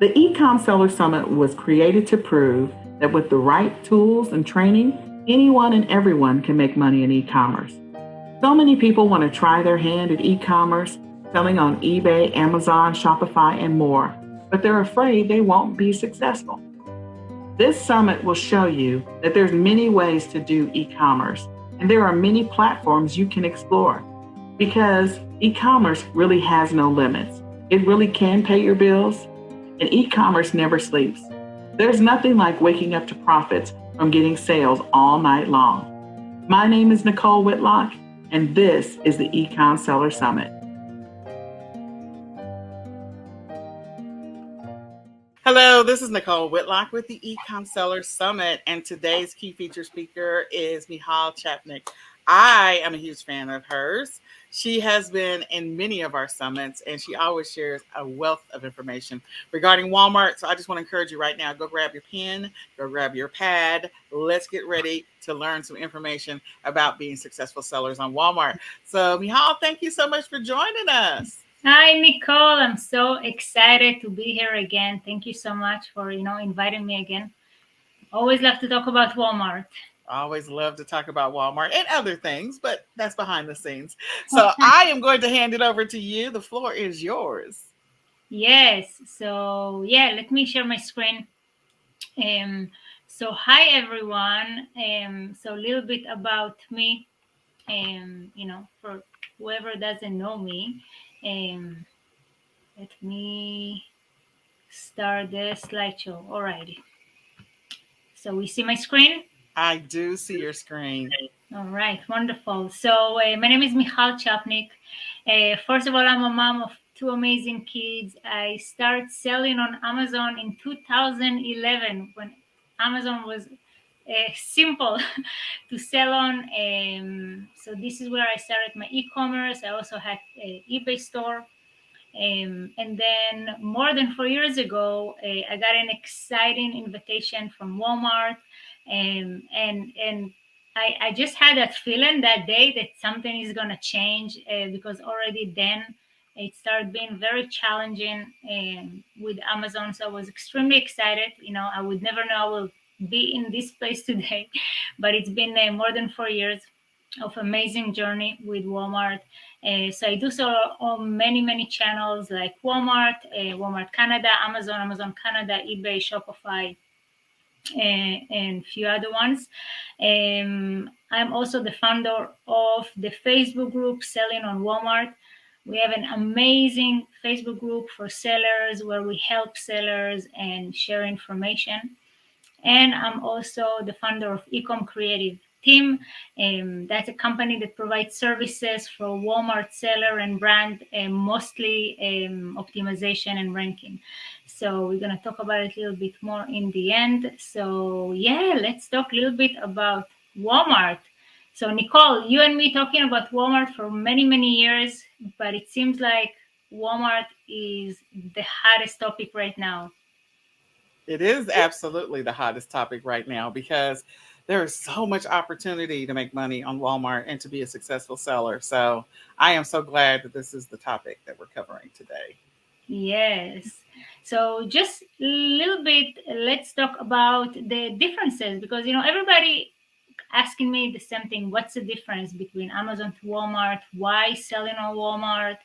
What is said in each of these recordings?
The eCom Seller Summit was created to prove that with the right tools and training, anyone and everyone can make money in e-commerce. So many people want to try their hand at e-commerce, selling on eBay, Amazon, Shopify, and more, but they're afraid they won't be successful. This summit will show you that there's many ways to do e-commerce, and there are many platforms you can explore because e-commerce really has no limits. It really can pay your bills, and e-commerce never sleeps. There's nothing like waking up to profits from getting sales all night long. My name is Nicole Whitlock, and this is the eCom Seller Summit. Hello, this is Nicole Whitlock with the eCom Seller Summit, and today's key feature speaker is Michal Chapnik. I am a huge fan of hers. She has been in many of our summits, and she always shares a wealth of information regarding Walmart. So I just want to encourage you right now, go grab your pen, go grab your pad. Let's get ready to learn some information about being successful sellers on Walmart. So Michal, thank you so much for joining us. Hi, Nicole. I'm so excited to be here again. Thank you so much for, inviting me again. Always love to talk about Walmart. I always love to talk about Walmart and other things, but that's behind the scenes. So I am going to hand it over to you. The floor is yours. Yes. So, let me share my screen. Hi, everyone. So a little bit about me, for whoever doesn't know me. Let me start the slideshow. Alrighty. So we see my screen? I do see your screen. All right, wonderful. So my name is Michal Chapnik. First of all, I'm a mom of two amazing kids. I started selling on Amazon in 2011 when Amazon was simple to sell on. So this is where I started my e-commerce. I also had an eBay store. And then more than 4 years ago, I got an exciting invitation from Walmart, and I just had that feeling that day that something is gonna change because already then it started being very challenging with Amazon. So I was extremely excited. I would never know I will be in this place today, but it's been more than 4 years of amazing journey with Walmart. So I do so on many channels like Walmart, Walmart Canada, Amazon Canada, eBay, Shopify, and a few other ones. I'm also the founder of the Facebook group Selling on Walmart. We have an amazing Facebook group for sellers where we help sellers and share information. And I'm also the founder of eCom Creative Team. That's a company that provides services for Walmart seller and brand, mostly optimization and ranking. So we're going to talk about it a little bit more in the end. So let's talk a little bit about Walmart. So Nicole, you and me talking about Walmart for many years, but it seems like Walmart is the hottest topic right now. It is absolutely the hottest topic right now because there is so much opportunity to make money on Walmart and to be a successful seller. So I am so glad that this is the topic that we're covering today. Yes. So just a little bit, let's talk about the differences because everybody asking me the same thing. What's the difference between Amazon to Walmart? Why selling on Walmart?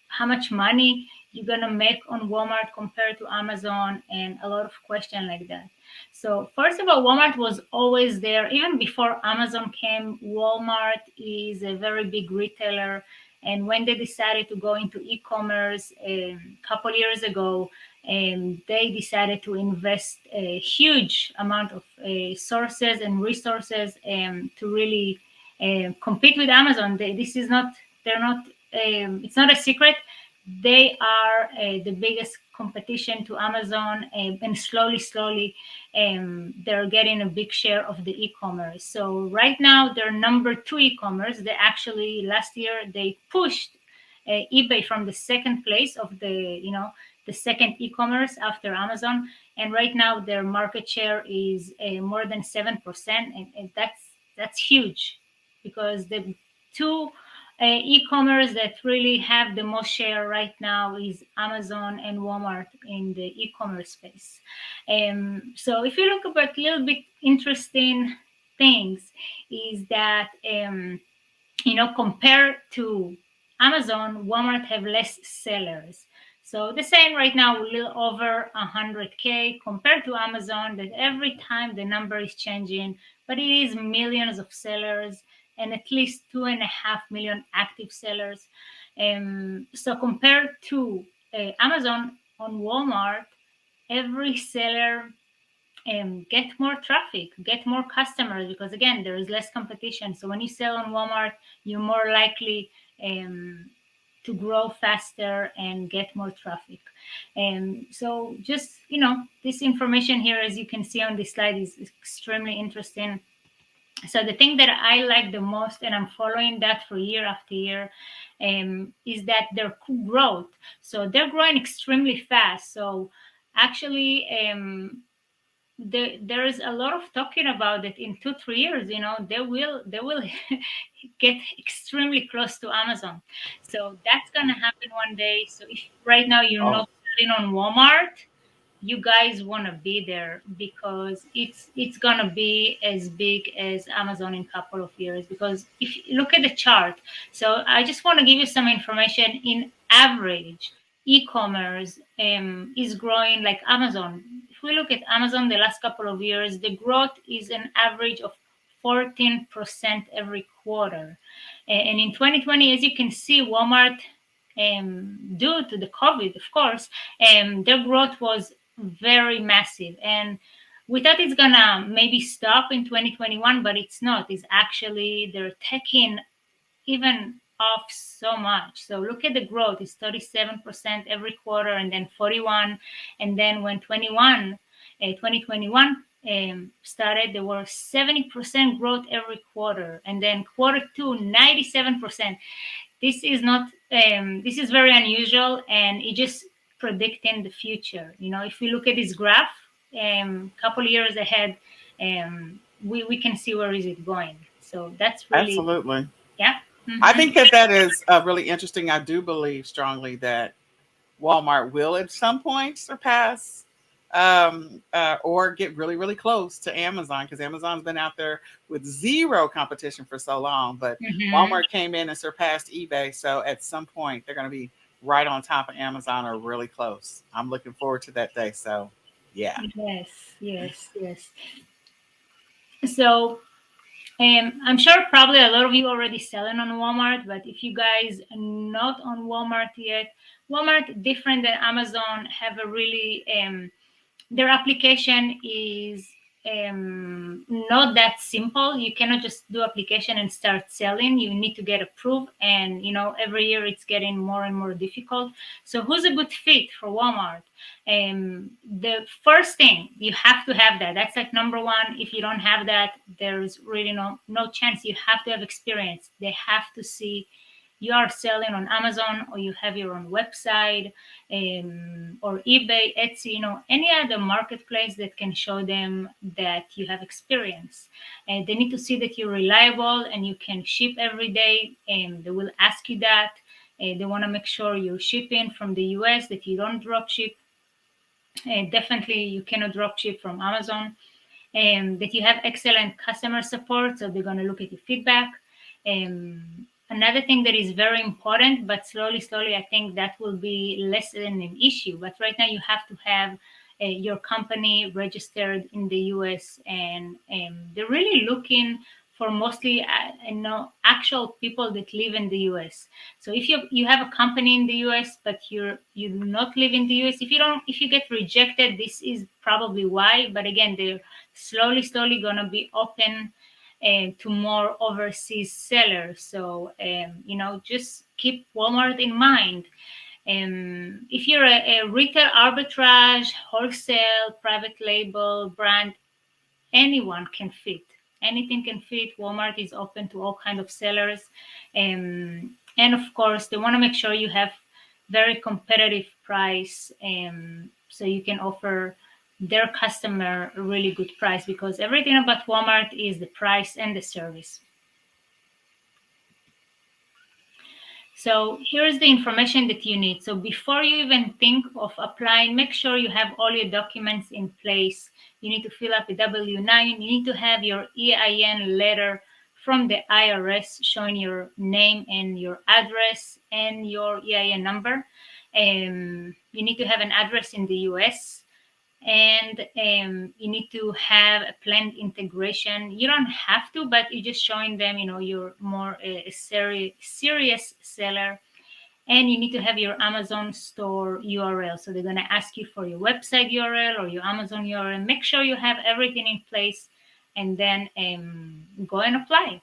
How much money you're gonna make on Walmart compared to Amazon? And a lot of questions like that. So first of all, Walmart was always there even before Amazon came. Walmart is a very big retailer, and when they decided to go into e-commerce a couple years ago, they decided to invest a huge amount of sources and resources to really compete with Amazon. This is not, they're not, it's not a secret. They are the biggest competition to Amazon, and slowly, they're getting a big share of the e-commerce. So right now, they're number two e-commerce. They actually last year they pushed eBay from the second place of the second e-commerce after Amazon, and right now their market share is more than 7%, and that's huge because the two E-commerce that really have the most share right now is Amazon and Walmart in the e-commerce space. So if you look about a little bit interesting things is that compared to Amazon, Walmart have less sellers. So the same right now, a little over 100K compared to Amazon, that every time the number is changing, but it is millions of sellers and at least 2.5 million active sellers. So compared to Amazon on Walmart, every seller get more traffic, get more customers, because again, there is less competition. So when you sell on Walmart, you're more likely to grow faster and get more traffic. And so just, this information here, as you can see on this slide, is extremely interesting. So the thing that I like the most, and I'm following that for year after year, is that their growth. So they're growing extremely fast. So actually, there is a lot of talking about it. In 2-3 years, they will get extremely close to Amazon. So that's gonna happen one day. So if right now you're Oh, not selling on Walmart, you guys want to be there, because it's gonna be as big as Amazon in a couple of years. Because if you look at the chart, so I just want to give you some information. In average, e-commerce is growing like Amazon. If we look at Amazon the last couple of years, the growth is an average of 14% every quarter. And in 2020, as you can see, Walmart, due to the COVID, of course, their growth was very massive. And we thought it's gonna maybe stop in 2021, but it's not. It's actually, they're taking even off so much. So look at the growth. It's 37% every quarter, and then 41. And then when 2021 started, there was 70% growth every quarter. And then quarter two, 97%. This is not, this is very unusual, and it just predicting the future. If we look at this graph, couple years ahead, we can see where is it going. So that's really, absolutely. yeah. I Hmm. think that is really interesting. I do believe strongly that Walmart will at some point surpass or get really, really close to Amazon, because Amazon's been out there with zero competition for so long. But Hmm. Walmart came in and surpassed eBay. So at some point, they're going to be right on top of Amazon or really close. I'm looking forward to that day. So, yeah. Yes, yes, yes. So I'm sure probably a lot of you already selling on Walmart, but if you guys are not on Walmart yet, Walmart, different than Amazon, have a really their application is not that simple. You cannot just do application and start selling. You need to get approved, and every year it's getting more and more difficult. So who's a good fit for Walmart? The first thing, you have to have that. That's like number one. If you don't have that, there's really no chance. You have to have experience. They have to see you are selling on Amazon, or you have your own website, or eBay, Etsy, any other marketplace that can show them that you have experience. And they need to see that you're reliable and you can ship every day, and they will ask you that. They want to make sure you're shipping from the US, that you don't drop ship. Definitely, you cannot drop ship from Amazon. That you have excellent customer support, so they're going to look at your feedback. Another thing that is very important, but slowly, I think that will be less than an issue. But right now, you have to have your company registered in the US, and they're really looking for mostly actual people that live in the US. So if you have a company in the US, but you do not live in the US, if you get rejected, this is probably why. But again, they're slowly gonna be open to more overseas sellers. So just keep Walmart in mind. If you're a retail arbitrage, wholesale, private label, brand, anyone can fit. Anything can fit. Walmart is open to all kind of sellers, and of course, they want to make sure you have very competitive price, so you can offer their customer a really good price, because everything about Walmart is the price and the service. So here's the information that you need. So before you even think of applying, make sure you have all your documents in place. You need to fill up a W-9. You need to have your EIN letter from the IRS showing your name and your address and your EIN number. You need to have an address in the US, and you need to have a planned integration. You don't have to, but you're just showing them, you're more a serious seller. And you need to have your Amazon store URL. So they're going to ask you for your website URL or your Amazon URL. Make sure you have everything in place, and then go and apply.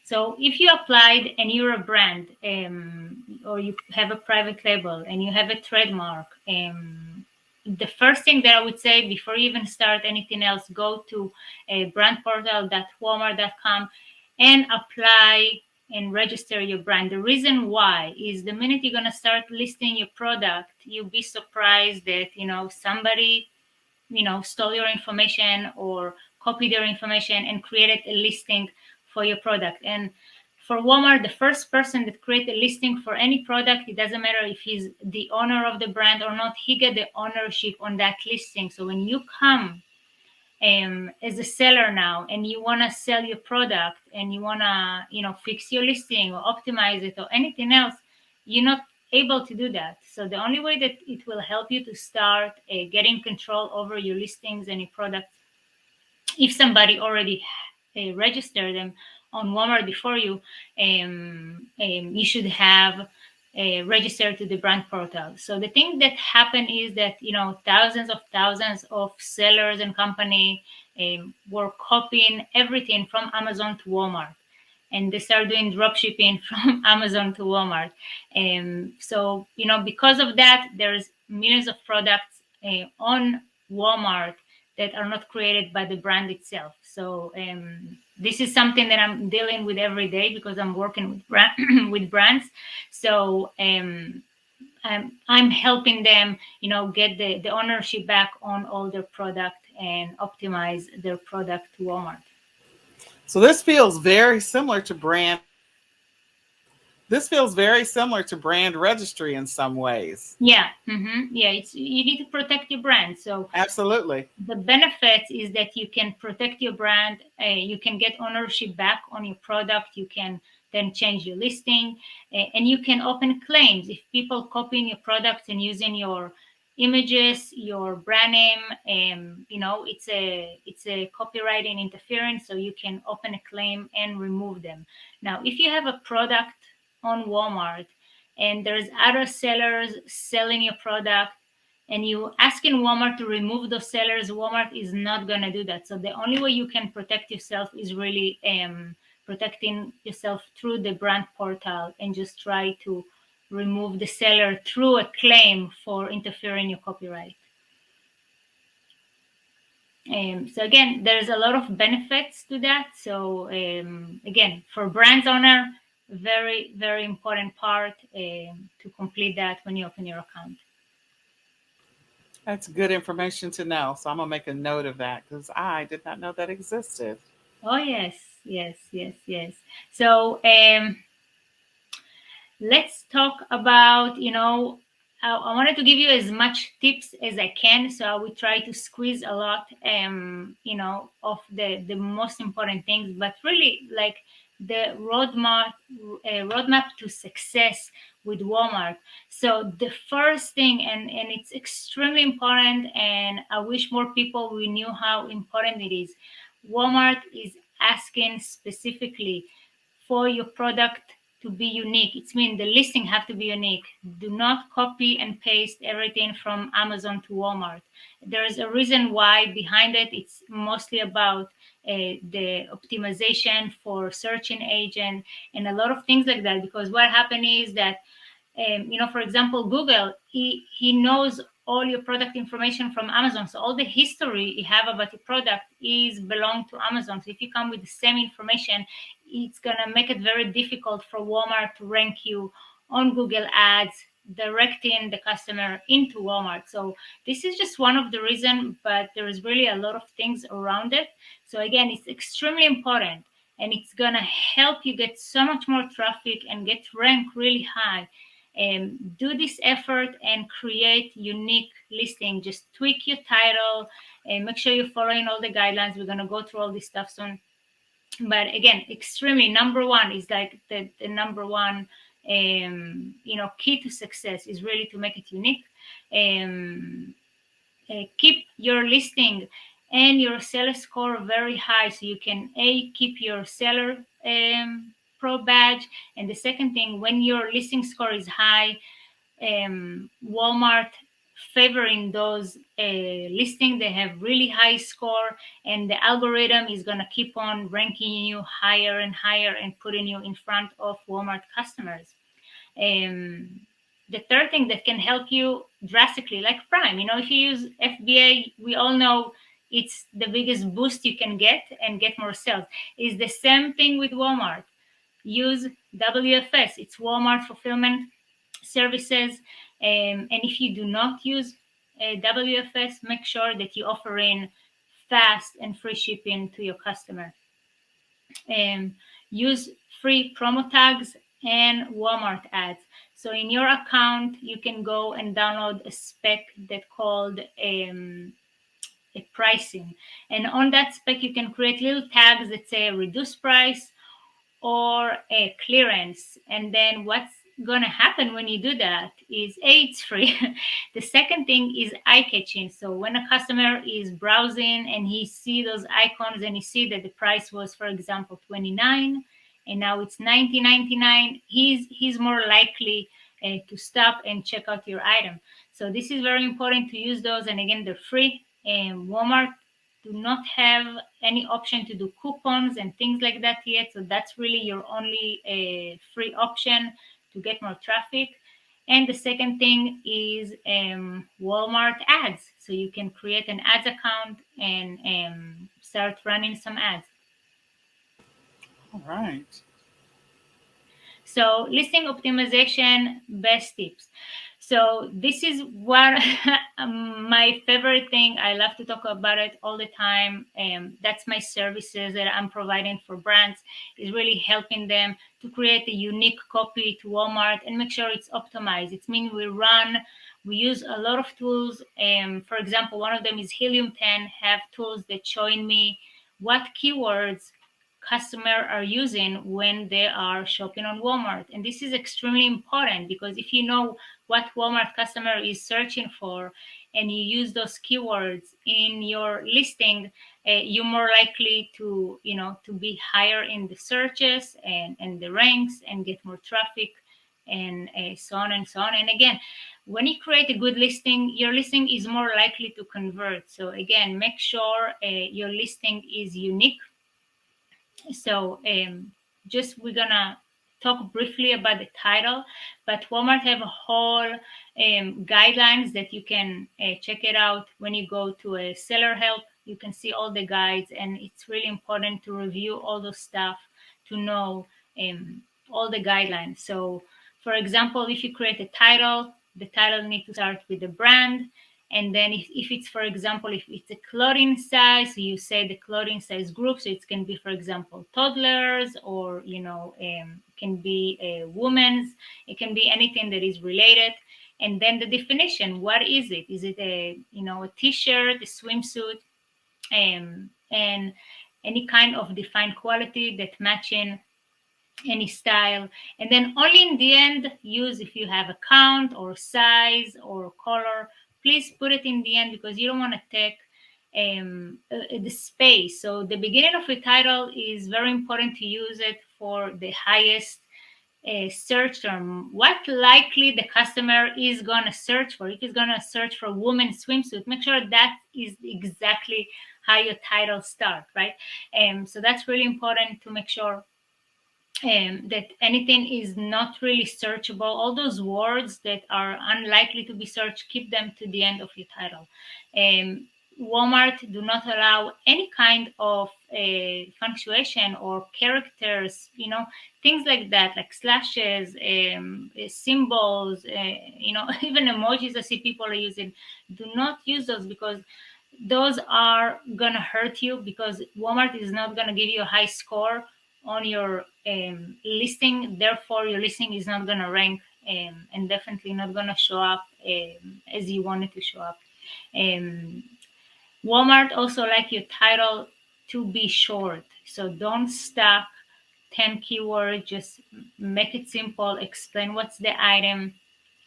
So if you applied and you're a brand, or you have a private label and you have a trademark, the first thing that I would say before you even start anything else, go to brandportal.walmart.com and apply and register your brand. The reason why is the minute you're going to start listing your product, you'll be surprised that, somebody, stole your information or copied your information and created a listing for your product. And for Walmart, the first person that creates a listing for any product, it doesn't matter if he's the owner of the brand or not, he get the ownership on that listing. So when you come as a seller now and you want to sell your product and you want to, fix your listing or optimize it or anything else, you're not able to do that. So the only way that it will help you to start getting control over your listings and your products, if somebody already registered them on Walmart before you, you should have registered to the brand portal. So the thing that happened is that, thousands of sellers and company were copying everything from Amazon to Walmart. And they start doing drop shipping from Amazon to Walmart. So, because of that, there's millions of products on Walmart that are not created by the brand itself. So this is something that I'm dealing with every day because I'm working with with brands. So I'm helping them, get the ownership back on all their product and optimize their product to Walmart. So this feels very similar to brand. This feels very similar to brand registry in some ways. Yeah, yeah. You need to protect your brand. So absolutely, the benefits is that you can protect your brand. You can get ownership back on your product. You can then change your listing, and you can open claims if people copying your products and using your images, your brand name. It's a copywriting interference, so you can open a claim and remove them. Now, if you have a product on Walmart and there's other sellers selling your product and you asking Walmart to remove those sellers, Walmart is not going to do that. So the only way you can protect yourself is really protecting yourself through the brand portal and just try to remove the seller through a claim for interfering your copyright. So again, there's a lot of benefits to that. So again, for brands owner, very, very important part to complete that when you open your account. That's good information to know. So I'm going to make a note of that because I did not know that existed. Oh, yes. So let's talk about, I wanted to give you as much tips as I can. So I will try to squeeze a lot, of the most important things, but really like the roadmap to success with Walmart. So the first thing, and it's extremely important, and I wish more people we knew how important it is. Walmart is asking specifically for your product to be unique. It means the listing have to be unique. Do not copy and paste everything from Amazon to Walmart. There is a reason why behind it. It's mostly about the optimization for searching agent and a lot of things like that. Because what happened is that, for example, Google, he knows all your product information from Amazon. So all the history you have about your product is belong to Amazon. So if you come with the same information, it's going to make it very difficult for Walmart to rank you on Google Ads, directing the customer into Walmart. So this is just one of the reasons, but there is really a lot of things around it. So again, it's extremely important. and it's gonna help you get so much more traffic and get ranked really high. Do this effort and create unique listing. Just tweak your title and make sure you're following all the guidelines. We're gonna go through all this stuff soon. But again, extremely number one is like the number one key to success is really to make it unique. Keep your listing and your seller score very high so you can keep your seller pro badge. And the second thing, when your listing score is high, Walmart favoring those listings, they have really high score, and the algorithm is going to keep on ranking you higher and higher and putting you in front of Walmart customers. The third thing that can help you drastically, like Prime, if you use FBA, we all know it's the biggest boost you can get and get more sales. Is the same thing with Walmart. Use WFS, it's Walmart Fulfillment Services. And if you do not use WFS, make sure that you offer in fast and free shipping to your customer. Use free promo tags and Walmart ads. So in your account, you can go and download a spec that called a pricing. And on that spec, you can create little tags that say reduced price or a clearance. And then what's going to happen when you do that is it's free. The second thing is eye catching. So when a customer is browsing and he see those icons and he see that the price was, for example, $29 and now it's $19.99, he's more likely to stop and check out your item. So this is very important to use those. And again, they're free. And Walmart do not have any option to do coupons and things like that yet. So that's really your only free option to get more traffic. And the second thing is Walmart ads. So you can create an ads account and start running some ads. All right. So listing optimization, best tips. So this is what my favorite thing. I love to talk about it all the time. That's my services that I'm providing for brands, is really helping them to create a unique copy to Walmart and make sure it's optimized. It means we use a lot of tools. For example, one of them is Helium 10, have tools that showing me what keywords customer are using when they are shopping on Walmart. And this is extremely important because if you know what Walmart customer is searching for and you use those keywords in your listing, you're more likely to be higher in the searches and the ranks and get more traffic and so on and so on. And again, when you create a good listing, your listing is more likely to convert. So again, make sure your listing is unique. So just we're gonna talk briefly about the title, but Walmart have a whole guidelines that you can check it out when you go to a seller help. You can see all the guides, and it's really important to review all those stuff to know all the guidelines. So for example, if you create a title, the title needs to start with the brand. And then if it's, for example, if it's a clothing size, so you say the clothing size group. So it can be, for example, toddlers, or, can be a woman's. It can be anything that is related. And then the definition, what is it? Is it a t-shirt, a swimsuit, and any kind of defined quality that matching any style. And then only in the end use, if you have a count or size or color, please put it in the end because you don't want to take the space. So the beginning of a title is very important to use it for the highest search term. What likely the customer is going to search for. If he's going to search for woman swimsuit, make sure that is exactly how your title start, right? So that's really important to make sure that anything is not really searchable. All those words that are unlikely to be searched, keep them to the end of your title. Walmart do not allow any kind of punctuation or characters, things like that, like slashes, symbols, even emojis I see people are using. Do not use those because those are gonna hurt you, because Walmart is not gonna give you a high score on your listing. Therefore, your listing is not going to rank and definitely not going to show up as you want it to show up. Um, Walmart also like your title to be short. So don't stack 10 keywords, just make it simple, explain what's the item,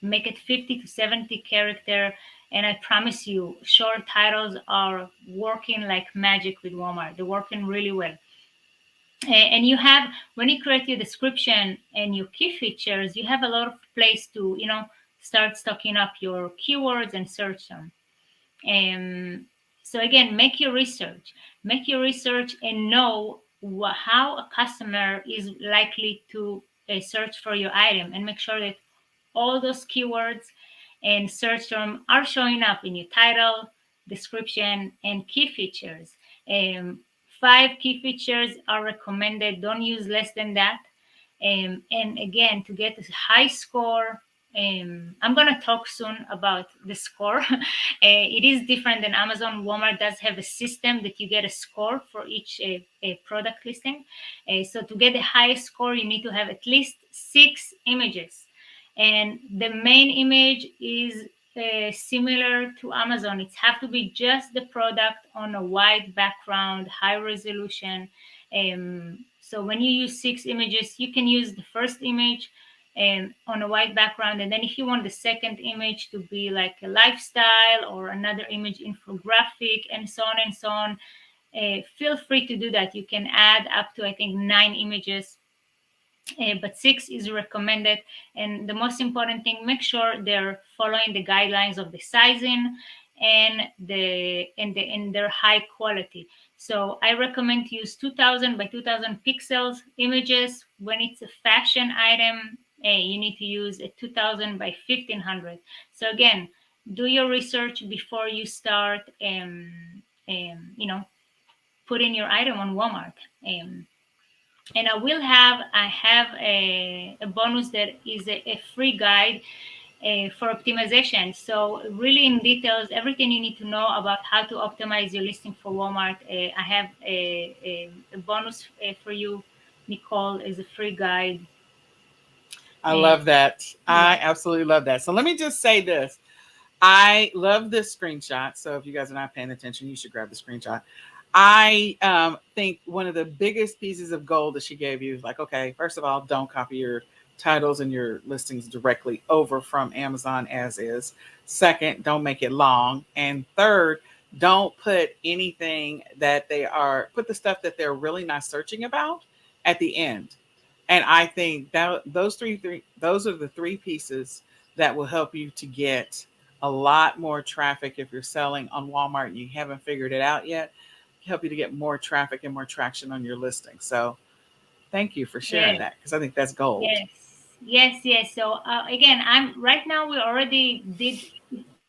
make it 50 to 70 character. And I promise you, short titles are working like magic with Walmart. They're working really well. And you have, when you create your description and your key features, you have a lot of place to, start stocking up your keywords and search them. So again, make your research and know how a customer is likely to search for your item, and make sure that all those keywords and search term are showing up in your title, description, and key features. Um, 5 key features are recommended. Don't use less than that. And again, to get a high score, I'm going to talk soon about the score. It is different than Amazon. Walmart does have a system that you get a score for each product listing. So to get the highest score, you need to have at least 6 images. And the main image is similar to Amazon. It has to be just the product on a white background, high resolution. So when you use 6 images, you can use the first image on a white background, and then if you want the second image to be like a lifestyle or another image infographic and so on and so on, feel free to do that. You can add up to, I think, 9 images, but 6 is recommended. And the most important thing, make sure they're following the guidelines of the sizing and their high quality. So I recommend to use 2000 by 2000 pixels images. When it's a fashion item, you need to use a 2000 by 1500. So again, do your research before you start putting your item on Walmart. And I have a bonus that is a free guide for optimization. So really in details, everything you need to know about how to optimize your listing for Walmart. I have a bonus for you, Nicole, is a free guide. I love that. Yeah. I absolutely love that. So let me just say this. I love this screenshot. So if you guys are not paying attention, you should grab the screenshot. I think one of the biggest pieces of gold that she gave you is like, okay, first of all, don't copy your titles and your listings directly over from Amazon as is. Second, don't make it long. And third, don't put anything put the stuff that they're really not searching about at the end. And I think that those those are the 3 pieces that will help you to get a lot more traffic if you're selling on Walmart and you haven't figured it out yet. Help you to get more traffic and more traction on your listing. So thank you for sharing Yes. that, because I think that's gold. Yes. So again, I'm right now. We already did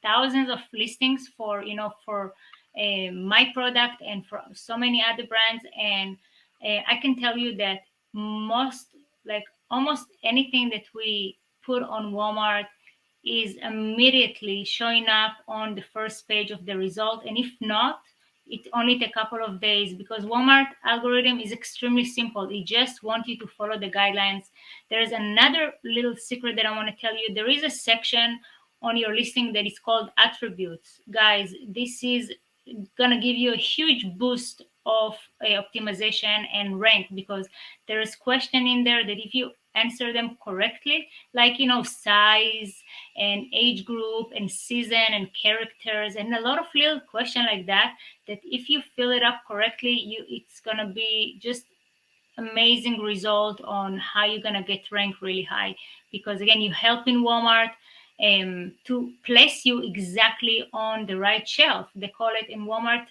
thousands of listings for my product and for so many other brands, and I can tell you that almost anything that we put on Walmart is immediately showing up on the first page of the result, and if not, it only take a couple of days, because Walmart algorithm is extremely simple. It just wants you to follow the guidelines. There's another little secret that I want to tell you. There is a section on your listing that is called attributes. Guys, this is going to give you a huge boost of optimization and rank, because there is question in there that if you answer them correctly, like size and age group and season and characters and a lot of little question like that, that if you fill it up correctly, it's going to be just amazing result on how you're going to get ranked really high. Because again, you help in Walmart to place you exactly on the right shelf. They call it in Walmart,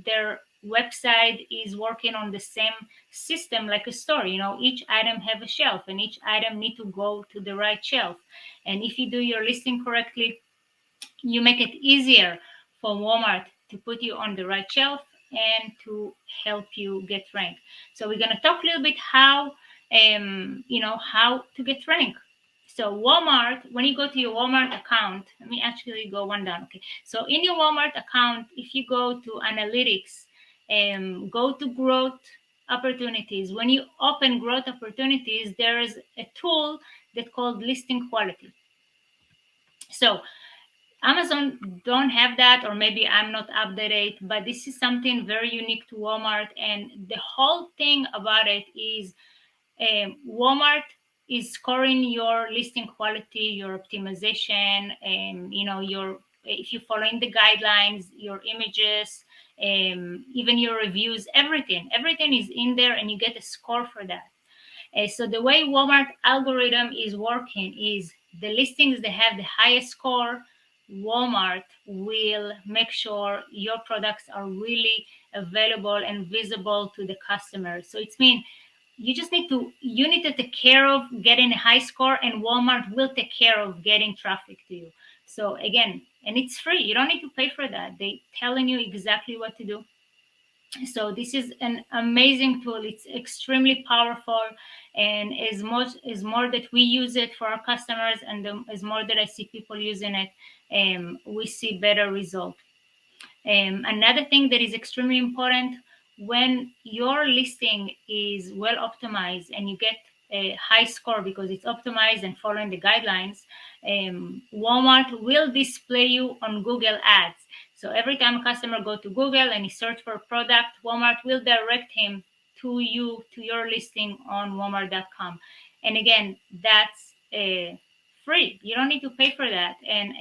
their website is working on the same system like a store. Each item have a shelf, and each item need to go to the right shelf. And if you do your listing correctly, you make it easier for Walmart to put you on the right shelf and to help you get ranked. So we're going to talk a little bit how to get ranked. So Walmart, when you go to your Walmart account, let me actually go one down. Okay. So in your Walmart account, if you go to analytics, go to growth, opportunities. When you open growth opportunities, there is a tool that's called listing quality. So Amazon don't have that, or maybe I'm not updated, but this is something very unique to Walmart. And the whole thing about it is Walmart is scoring your listing quality, your optimization, and your if you're following the guidelines, your images, even your reviews, everything is in there, and you get a score for that. So the way Walmart algorithm is working is the listings that have the highest score, Walmart will make sure your products are really available and visible to the customer. So it's mean you need to take care of getting a high score, and Walmart will take care of getting traffic to you. So again, and it's free. You don't need to pay for that. They telling you exactly what to do. So this is an amazing tool. It's extremely powerful, and as more that we use it for our customers, and as more that I see people using it, we see better results. Another thing that is extremely important, when your listing is well optimized and you get a high score because it's optimized and following the guidelines, Walmart will display you on Google Ads. So every time a customer go to Google and he search for a product, Walmart will direct him to your listing on Walmart.com. And again, that's free. You don't need to pay for that. And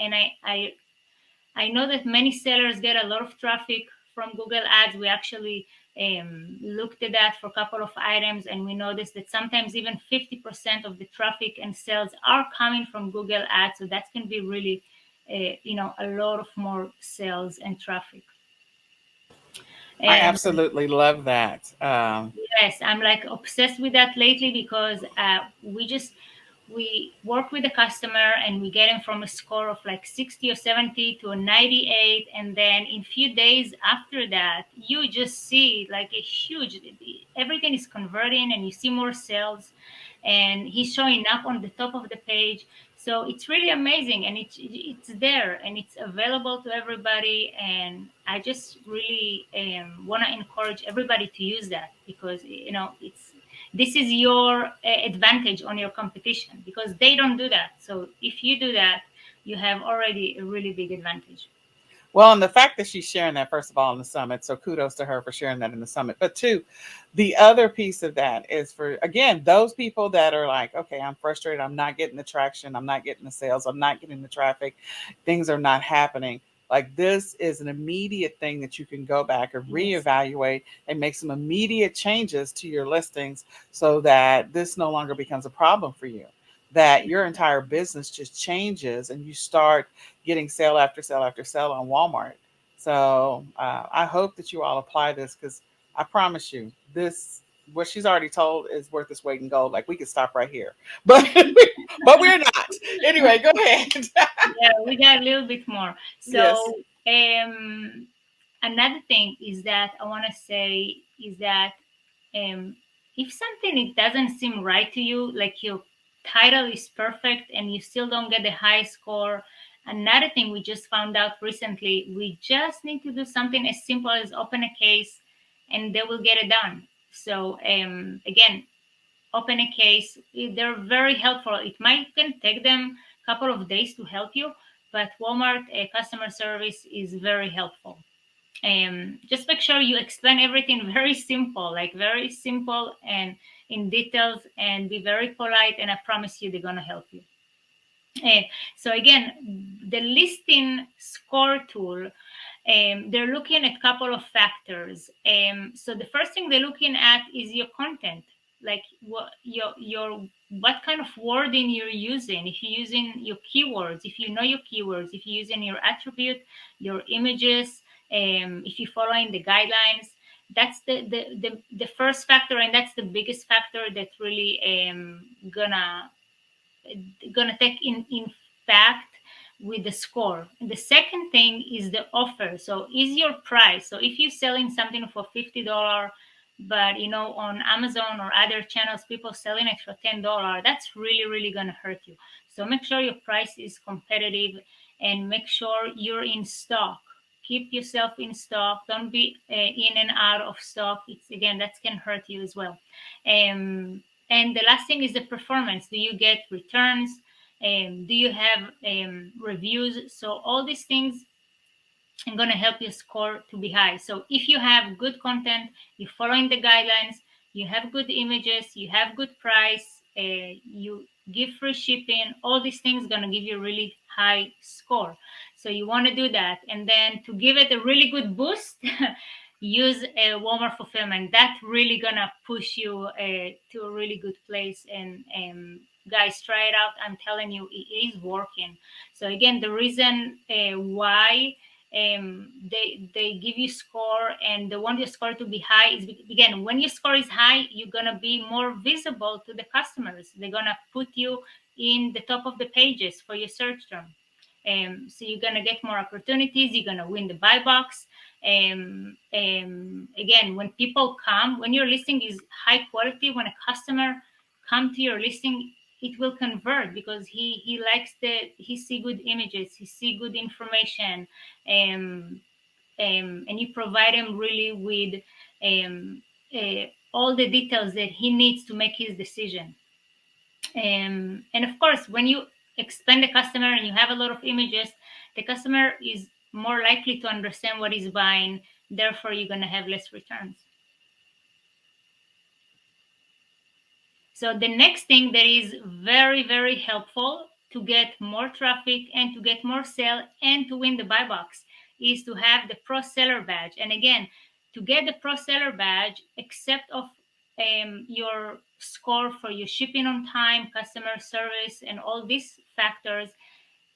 I know that many sellers get a lot of traffic from Google Ads. We actually looked at that for a couple of items, and we noticed that sometimes even 50% of the traffic and sales are coming from Google Ads. So that's going to be really, a lot of more sales and traffic. I absolutely love that. Yes, I'm like obsessed with that lately because we work with the customer and we get them from a score of like 60 or 70 to a 98, and then in few days after that you just see like a huge, everything is converting and you see more sales, and he's showing up on the top of the page. So it's really amazing, and it's there and it's available to everybody. And I just really want to encourage everybody to use that, because this is your advantage on your competition, because they don't do that. So if you do that, you have already a really big advantage. Well, and the fact that she's sharing that, first of all, in the summit, so kudos to her for sharing that in the summit. But two, the other piece of that is for, again, those people that are like, okay, I'm frustrated. I'm not getting the traction. I'm not getting the sales. I'm not getting the traffic. Things are not happening. Like, this is an immediate thing that you can go back and reevaluate and make some immediate changes to your listings so that this no longer becomes a problem for you, that your entire business just changes and you start getting sale after sale after sale on Walmart. So I hope that you all apply this, because I promise you, this, what she's already told, is worth its weight in gold. Like, we could stop right here, but but we're not. Anyway, go ahead. Yeah, we got a little bit more. Yes. So another thing is that I want to say is that um, if something it doesn't seem right to you, like your title is perfect and you still don't get the high score, another thing we just found out recently, we just need to do something as simple as open a case and they will get it done. So again, open a case, they're very helpful. It might can take them a couple of days to help you, but Walmart customer service is very helpful. Just make sure you explain everything very simple, like very simple and in details, and be very polite, and I promise you they're going to help you. So again, the listing score tool, they're looking at a couple of factors. So the first thing they're looking at is your content, like what what kind of wording you're using. If you're using your keywords, if you know your keywords, if you're using your attribute, your images, if you're following the guidelines. That's the first factor, and that's the biggest factor that really gonna take in fact with the score. And the second thing is the offer. So is your price. So if you're selling something for $50, but on Amazon or other channels people selling it for $10, that's really gonna hurt you. So make sure your price is competitive and make sure you're in stock. Keep yourself in stock. Don't be in and out of stock. It's again, that can hurt you as well. And the last thing is the performance. Do you get returns? Do you have reviews? So all these things are going to help your score to be high. So if you have good content, you're following the guidelines, you have good images, you have good price, you give free shipping, all these things going to give you a really high score. So you want to do that. And then to give it a really good boost, use a Walmart fulfillment. That's really going to push you to a really good place. And guys, try it out. I'm telling you, it is working. So again, the reason why they give you score and they want your score to be high is, again, when your score is high, you're gonna be more visible to the customers. They're gonna put you in the top of the pages for your search term. So you're gonna get more opportunities. You're gonna win the buy box. Again, when people come, when your listing is high quality, when a customer come to your listing, it will convert because he likes he see good images, he see good information, and you provide him really with all the details that he needs to make his decision. And of course, when you expand the customer and you have a lot of images, the customer is more likely to understand what he's buying. Therefore, you're going to have less returns. So the next thing that is very, very helpful to get more traffic and to get more sale and to win the buy box is to have the pro seller badge. And again, to get the pro seller badge, except of your score for your shipping on time, customer service, and all these factors,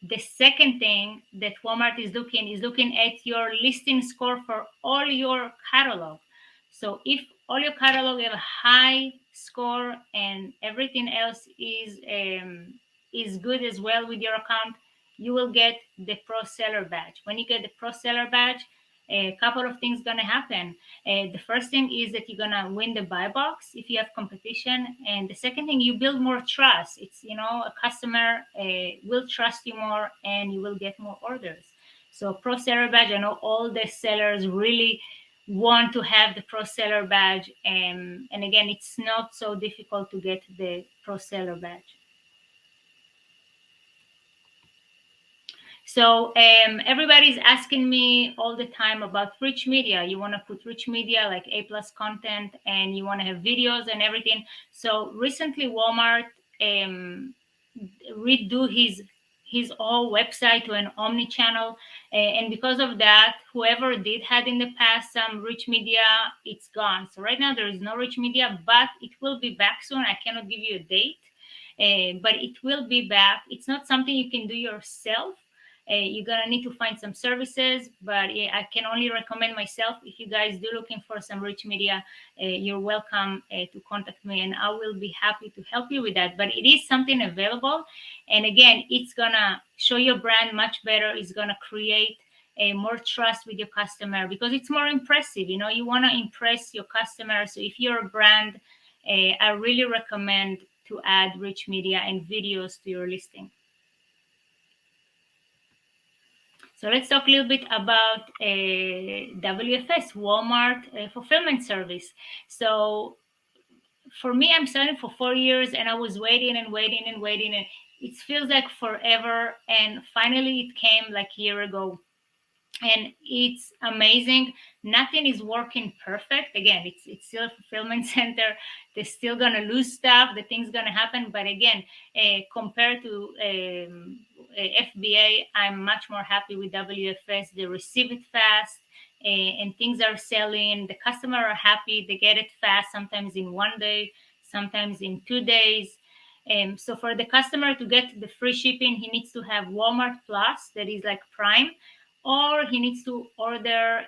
the second thing that Walmart is looking at your listing score for all your catalog. So if all your catalog have a high score and everything else is good as well with your account, you will get the pro seller badge. When you get the pro seller badge, a couple of things gonna happen. The first thing is that you're gonna win the buy box if you have competition, and the second thing, you build more trust. It's, a customer will trust you more, and you will get more orders. So pro seller badge, I know all the sellers really want to have the pro seller badge, and again, it's not so difficult to get the pro seller badge. So everybody's asking me all the time about rich media. You want to put rich media like A+ content, and you want to have videos and everything. So recently, Walmart redo his whole website to an omni-channel, and because of that, whoever did had in the past some rich media, it's gone. So right now there is no rich media, but it will be back soon. I cannot give you a date, but it will be back. It's not something you can do yourself. You're gonna need to find some services, but I can only recommend myself. If you guys do looking for some rich media, you're welcome to contact me, and I will be happy to help you with that. But it is something available, and again, it's gonna show your brand much better. It's gonna create more trust with your customer because it's more impressive. You want to impress your customer. So if you're a brand, I really recommend to add rich media and videos to your listing. So let's talk a little bit about WFS, Walmart Fulfillment Service. So for me, I'm selling for 4 years, and I was waiting and waiting and waiting, and it feels like forever. And finally, it came like a year ago. And it's amazing. Nothing is working perfect. Again, it's still a fulfillment center. They're still gonna lose stuff. The thing's gonna happen. But again, compared to FBA, I'm much more happy with WFS. They receive it fast, and things are selling. The customer are happy. They get it fast. Sometimes in 1 day, sometimes in 2 days. So for the customer to get the free shipping, he needs to have Walmart Plus, that is like Prime, or he needs to order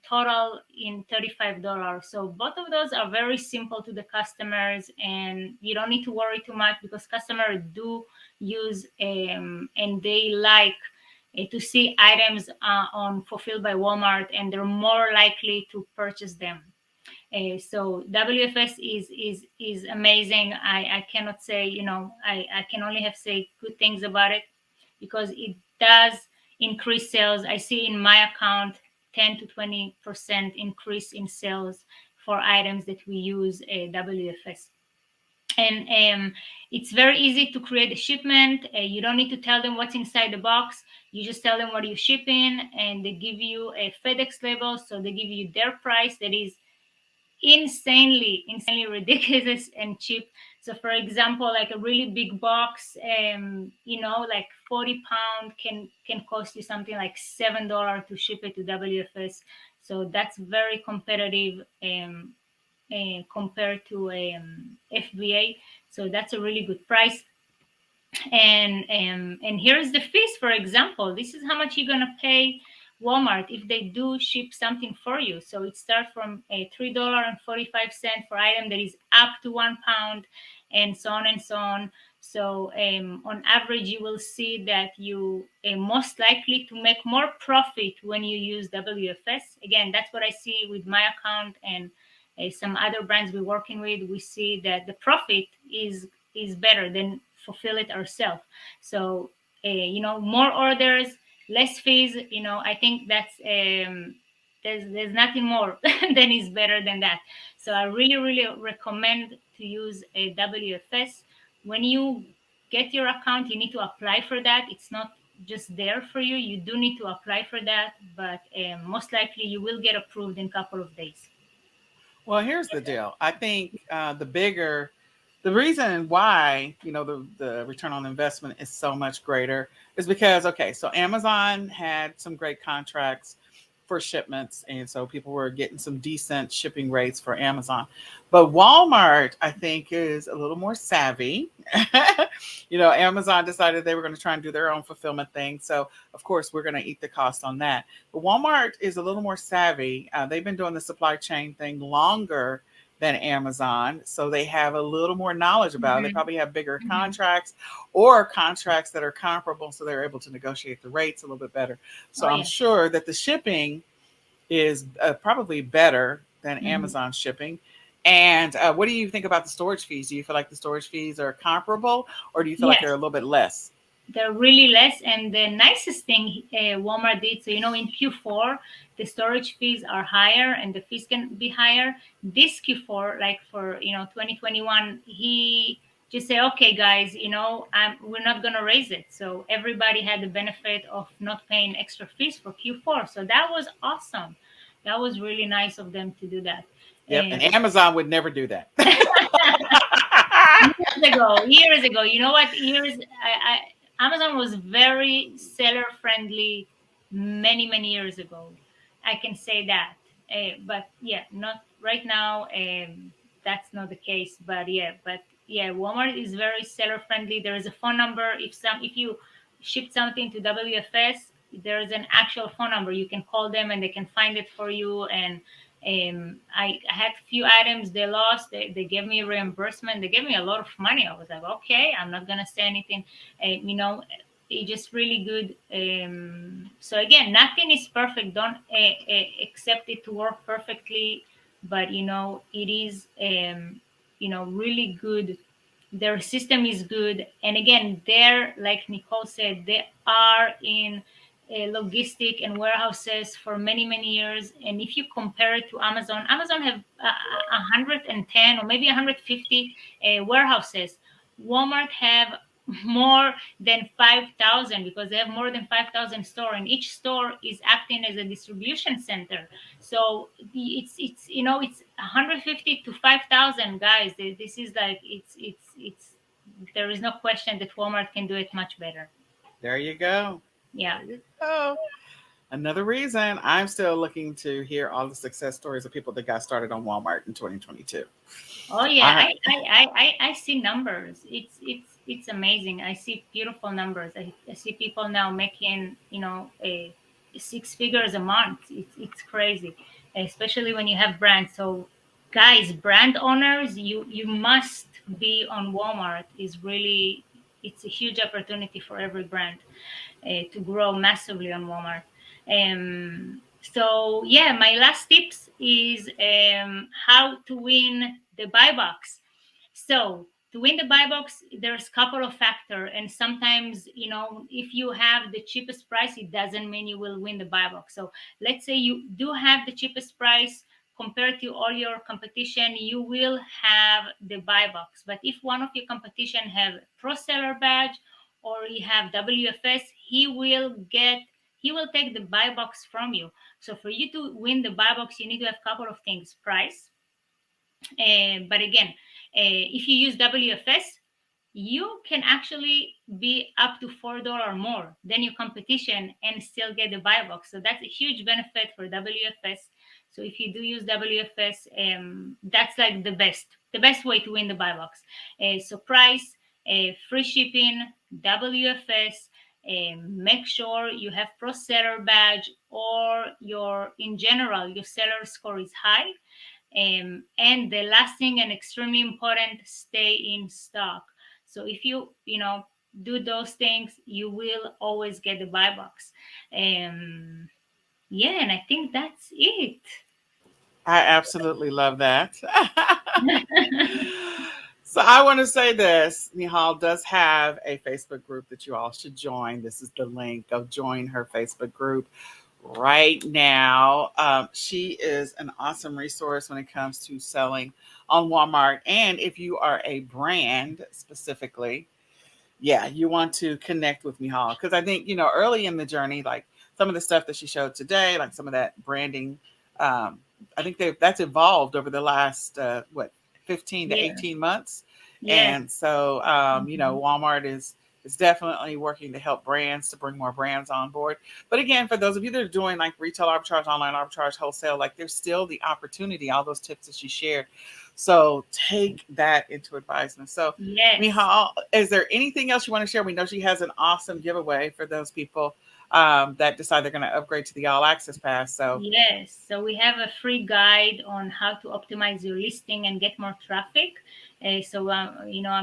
total in $35. So both of those are very simple to the customers, and you don't need to worry too much because customers do use and they like to see items on Fulfilled by Walmart, and they're more likely to purchase them. So WFS is amazing. I cannot say, I can only have say good things about it because increased sales. I see in my account 10 to 20% increase in sales for items that we use WFS. And it's very easy to create a shipment. You don't need to tell them what's inside the box. You just tell them what you're shipping, and they give you a FedEx label. So they give you their price that is insanely ridiculous and cheap. So for example, like a really big box, like 40 pound can cost you something like $7 to ship it to WFS. So that's very competitive, compared to FBA. So that's a really good price. And here is the fees. For example, this is how much you're gonna pay Walmart if they do ship something for you. So it starts from a $3.45 for item that is up to 1 pound, and so on and so on. So on average, you will see that you most likely to make more profit when you use WFS. Again, that's what I see with my account and some other brands we're working with. We see that the profit is better than fulfill it ourselves. So more orders, less fees. I think that's there's nothing more than is better than that. So I really recommend to use a WFS. When you get your account, you need to apply for that. It's not just there for you. You do need to apply for that, but most likely you will get approved in a couple of days. Well, here's the deal. I think the reason why the return on investment is so much greater is because, okay, so Amazon had some great contracts for shipments, and so people were getting some decent shipping rates for Amazon. But Walmart, I think, is a little more savvy. Amazon decided they were going to try and do their own fulfillment thing, so of course we're going to eat the cost on that. But Walmart is a little more savvy. They've been doing the supply chain thing longer than Amazon, so they have a little more knowledge about it. They probably have bigger contracts or contracts that are comparable, so they're able to negotiate the rates a little bit better. So I'm sure that the shipping is probably better than Amazon shipping. And what do you think about the storage fees? Do you feel like the storage fees are comparable, or do you feel like they're a little bit less? They're really less. And the nicest thing Walmart did, so in Q4 the storage fees are higher and the fees can be higher. This Q4, like for 2021, he just say, okay guys, we're not going to raise it. So everybody had the benefit of not paying extra fees for Q4. So that was awesome. That was really nice of them to do that. Yep, and Amazon would never do that. Years ago, you know what? Amazon was very seller friendly many years ago. I can say that. But yeah, not right now. That's not the case. But Walmart is very seller friendly. There is a phone number. If you ship something to WFS, there is an actual phone number. You can call them and they can find it for you. And I had a few items they lost. They gave me a reimbursement. They gave me a lot of money. I was like, okay, I'm not gonna say anything. It's just really good. So again, nothing is perfect. Don't accept it to work perfectly, but it is really good. Their system is good, and again, they're, like Nicole said, they are in logistic and warehouses for many years. And if you compare it to Amazon have 110 or maybe 150 warehouses. Walmart have more than 5,000, because they have more than 5,000 stores, and each store is acting as a distribution center. So it's 150 to 5,000 guys. This is like it's there is no question that Walmart can do it much better. There you go. Yeah. There you go. Another reason I'm still looking to hear all the success stories of people that got started on Walmart in 2022. Oh yeah, I see numbers. It's amazing. I see beautiful numbers. I see people now making a 6 figures a month. It's crazy, especially when you have brands. So guys, brand owners, you must be on Walmart. It's a huge opportunity for every brand to grow massively on Walmart. So yeah, my last tips is how to win the buy box. So to win the buy box, there's a couple of factors, and sometimes, if you have the cheapest price, it doesn't mean you will win the buy box. So let's say you do have the cheapest price compared to all your competition, you will have the buy box. But if one of your competition have pro seller badge or he have WFS, he will take the buy box from you. So for you to win the buy box, you need to have a couple of things: price. But again, if you use WFS, you can actually be up to $4 more than your competition and still get the buy box. So that's a huge benefit for WFS. So if you do use WFS, that's like the best way to win the buy box. So price, free shipping, WFS. Make sure you have pro seller badge, or in general your seller score is high. And the last thing, and extremely important, stay in stock. So if you do those things, you will always get the buy box. Yeah, and I think that's it. I absolutely love that. So I want to say this. Michal does have a Facebook group that you all should join. This is the link. Go join her Facebook group right now. She is an awesome resource when it comes to selling on Walmart. And if you are a brand specifically, yeah, you want to connect with Michal, because I think, early in the journey, like some of the stuff that she showed today, like some of that branding, I think that's evolved over the last 15 to Yeah. 18 months. Yes. And so, Mhm. Walmart is definitely working to help brands, to bring more brands on board. But again, for those of you that are doing like retail arbitrage, online arbitrage, wholesale, like there's still the opportunity, all those tips that she shared. So take that into advisement. So Yes. Michal, is there anything else you want to share? We know she has an awesome giveaway for those people that decide they're going to upgrade to the All Access Pass. So Yes, so we have a free guide on how to optimize your listing and get more traffic. I'm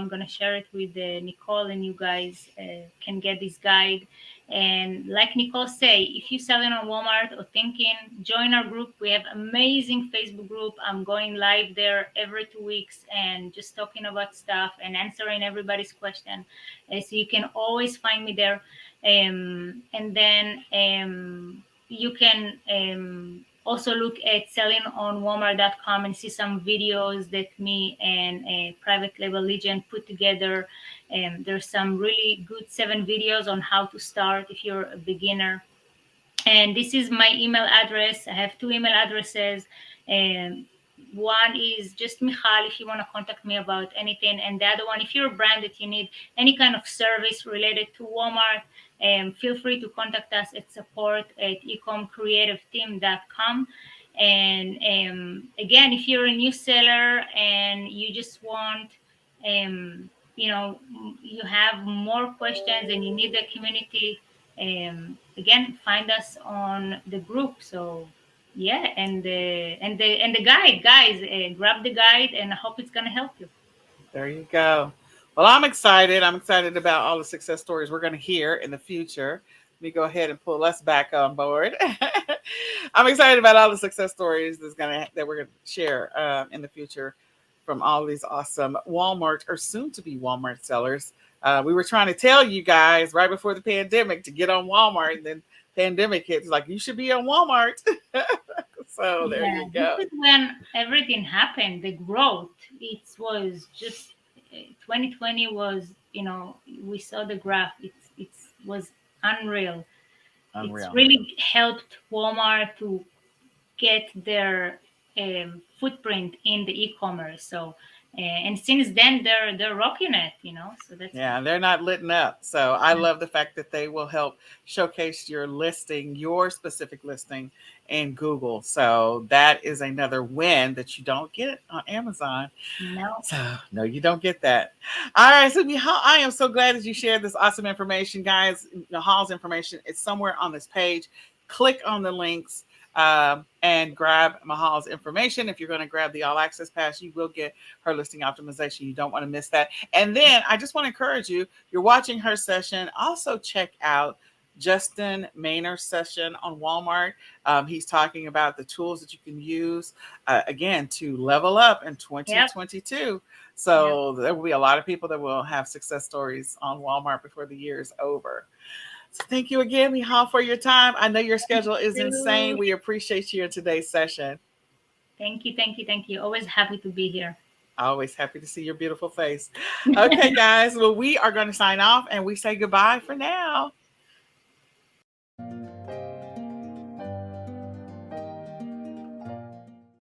going to share it with Nicole, and you guys can get this guide. And like Nicole say, if you're selling on Walmart or thinking, join our group. We have amazing Facebook group. I'm going live there every 2 weeks and just talking about stuff and answering everybody's question. So you can always find me there. And then you can also look at selling on Walmart.com and see some videos that me and a private label Legion put together. There's some really good 7 videos on how to start if you're a beginner. And this is my email address. I have 2 email addresses. And one is just Michal if you want to contact me about anything, and the other one, if you're a brand that you need any kind of service related to Walmart, feel free to contact us at support@ecomcreativeteam.com. And again, if you're a new seller and you just want you have more questions and you need the community, again, find us on the group. So yeah, and the guide, guys, grab the guide, and I hope it's gonna help you. there you go. Well, I'm excited. I'm excited about all the success stories we're going to hear in the future. Let me go ahead and pull us back on board. I'm excited about all the success stories that we're going to share in the future from all these awesome Walmart or soon to be Walmart sellers. We were trying to tell you guys right before the pandemic to get on Walmart, and then pandemic hits. Like, you should be on Walmart. So there Yeah, you this go. is when everything happened. The growth, it was just 2020 was, we saw the graph. It was unreal. It's Unreal. really helped Walmart to get their footprint in the e-commerce. So, and since then they're rocking it. So that's Yeah, they're not letting up. So I love the fact that they will help showcase your listing, your specific listing in Google. So that is another win that you don't get on Amazon. no. So no, you don't get that. All right, so Michal, I am so glad that you shared this awesome information, guys. Mihal's information is somewhere on this page. Click on the links and grab Mihal's information. If you're going to grab the All Access Pass, you will get her listing optimization. You don't want to miss that. And then I just want to encourage you. You're watching her session. Also check out Justin Mayner's session on Walmart. He's talking about the tools that you can use again to level up in Yep. 2022. So there will be a lot of people that will have success stories on Walmart before the year is over. So thank you again, Michal, for your time. I know your schedule is insane. We appreciate you in today's session. Thank you, thank you, thank you. Always happy to be here. Always happy to see your beautiful face. Okay, guys. Well, we are going to sign off and we say goodbye for now.